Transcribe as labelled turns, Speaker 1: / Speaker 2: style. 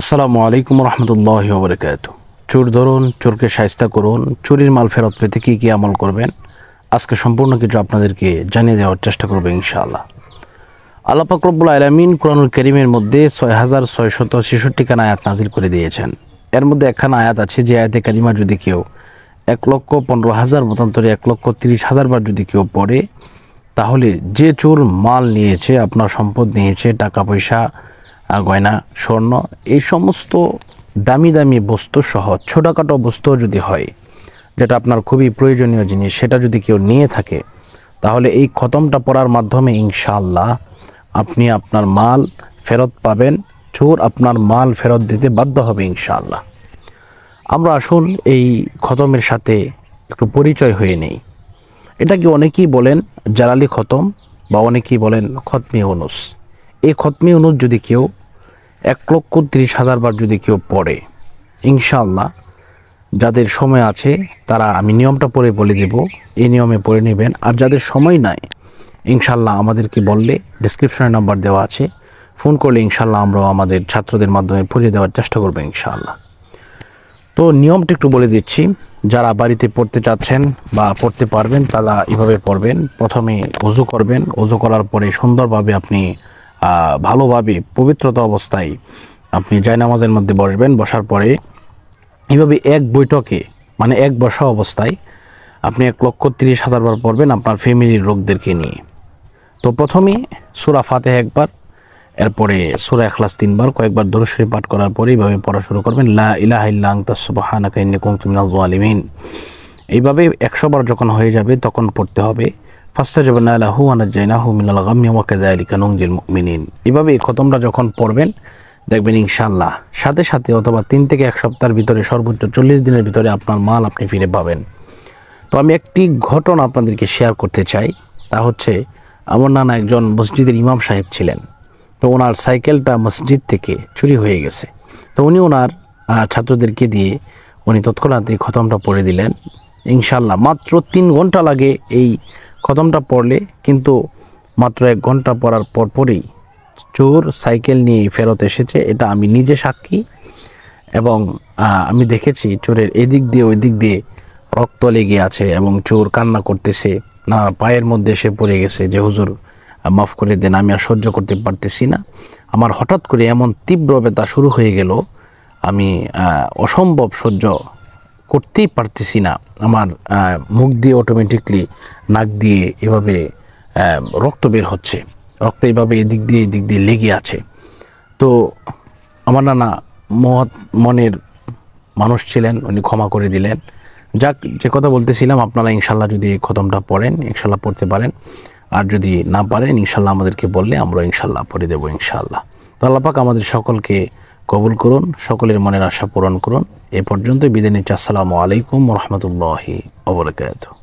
Speaker 1: আসসালামু আলাইকুম রহমতুল্লাহি ওয়া বারাকাতুহু। চোর ধরুন, চোরকে শায়েস্তা করুন। চুরির মাল ফেরত পেতে কী কী আমল করবেন আজকে সম্পূর্ণ কিছু আপনাদেরকে জানিয়ে দেওয়ার চেষ্টা করব ইনশাআল্লাহ। আল্লাহ পাক রব্বুল আলামিন কুরআনুল কারীমের মধ্যে ৬৬৬৬ খানা আয়াত নাজিল করে দিয়েছেন। এর মধ্যে একখানা আয়াত আছে যে আয়াতে কারিমা যদি কেউ ১,১৫,০০০ মতান্তরে ১,৩০,০০০ বার যদি কেউ পড়ে, তাহলে যে চোর মাল নিয়েছে, আপনার সম্পদ নিয়েছে, টাকা পয়সা, গয়না, স্বর্ণ, এই সমস্ত দামি দামি বস্তু সহ ছোটোখাটো বস্তু যদি হয়, যেটা আপনার খুবই প্রয়োজনীয় জিনিস, সেটা যদি কেউ নিয়ে থাকে, তাহলে এই খতমটা পড়ার মাধ্যমে ইনশাআল্লাহ আপনি আপনার মাল ফেরত পাবেন। চোর আপনার মাল ফেরত দিতে বাধ্য হবে ইনশাআল্লাহ। আমরা আসুন এই খতমের সাথে একটু পরিচয় হয়ে নেই। এটাকে অনেকেই বলেন জালালি খতম বা অনেকেই বলেন খতমি ইউনুস। এই খতমি ইউনুস যদি কেউ ১,৩০,০০০ বার যদি কেউ পড়ে, ইনশাআল্লাহ যাদের সময় আছে তারা, আমি নিয়মটা পড়ে বলে দেব, এই নিয়মে পড়ে নেবেন। আর যাদের সময় নাই, ইনশাআল্লাহ আমাদেরকে বললে ডেসক্রিপশনে নাম্বার দেওয়া আছে, ফোন করলে ইনশাআল্লাহ আমরাও আমাদের ছাত্রদের মাধ্যমে পড়িয়ে দেওয়ার চেষ্টা করবো ইনশাআল্লাহ। তো নিয়মটা একটু বলে দিচ্ছি। যারা বাড়িতে পড়তে চাচ্ছেন বা পড়তে পারবেন তারা এভাবে পড়বেন। প্রথমে ওযু করবেন। ওযু করার পরে সুন্দরভাবে আপনি ভালোভাবে পবিত্রতা অবস্থায় আপনি জায়নামাজের মধ্যে বসবেন। বসার পরে এইভাবে এক বৈঠকে, মানে এক বসা অবস্থায় আপনি ১,৩০,০০০ বার পড়বেন আপনার ফ্যামিলির লোকদেরকে নিয়ে। তো প্রথমে সূরা ফাতিহা একবার, এরপরে সূরা ইখলাস ৩ বার, কয়েকবার দরুদ শরীফ পাঠ করার পরে এইভাবে পড়া শুরু করবেন, লা ইলাহা ইল্লা আনতা সুবহানাকা ইন্নী কুনতু মিনাজ জালিমিন। এইভাবে ১০০ বার যখন হয়ে যাবে তখন পড়তে হবে ফাস্তাজাবনা লাহু ওয়া নাজ্জায়নাহু মিনাল গাম্মি ওয়া কাযালিকা নুনজিল মুমিনিন। এইভাবে এই খতমটা যখন পড়বেন, দেখবেন ইনশাআল্লাহ সাথে সাথে অথবা ৩ থেকে ১ সপ্তাহের ভিতরে, সর্বোচ্চ ৪০ দিনের ভিতরে আপনার মাল আপনি ফিরে পাবেন। তো আমি একটি ঘটনা আপনাদেরকে শেয়ার করতে চাই। তা হচ্ছে, আমার নানা একজন মসজিদের ইমাম সাহেব ছিলেন। তো ওনার সাইকেলটা মসজিদ থেকে চুরি হয়ে গেছে। তো উনি ওনার ছাত্রদেরকে দিয়ে উনি তৎক্ষণাৎ খতমটা পড়ে দিলেন। ইনশাআল্লাহ মাত্র ৩ ঘন্টা লাগে এই খতমটা পড়লে, কিন্তু মাত্র ১ ঘন্টা পড়ার পরপরই চোর সাইকেল নিয়ে ফেরত এসেছে। এটা আমি নিজে সাক্ষী, এবং আমি দেখেছি চোরের এদিক দিয়ে ওই দিক দিয়ে রক্ত লেগে আছে এবং চোর কান্না করতেছে, না পায়ের মধ্যে এসে পড়ে গেছে যে হুজুর মাফ করে দেন, আমি আর সহ্য করতে পারতেছি না। আমার হঠাৎ করে এমন তীব্র ব্যথা শুরু হয়ে গেল, আমি অসম্ভব সহ্য করতেই পারতেছি না। আমার মুখ দিয়ে অটোমেটিকলি, নাক দিয়ে এভাবে রক্ত বের হচ্ছে, রক্ত এইভাবে এদিক দিয়ে লেগে আছে। তো আমার নানা মনের মানুষ ছিলেন, উনি ক্ষমা করে দিলেন। যাক, যে কথা বলতেছিলাম, আপনারা ইনশাল্লাহ যদি এই খতমটা পড়েন, ইনশাল্লাহ পড়তে পারেন। আর যদি না পারেন, ইনশাল্লাহ আমাদেরকে বললে আমরা ইনশাল্লাহ পড়ে দেবো ইনশাআল্লাহ। তো আল্লাহ পাক আমাদের সকলকে কবুল করুন, সকলের মনের আশা পূরণ করুন। এ পর্যন্ত বিদায় নিচ্ছি। আসসালামু আলাইকুম ওয়া রাহমাতুল্লাহি ওয়া বারাকাতুহু।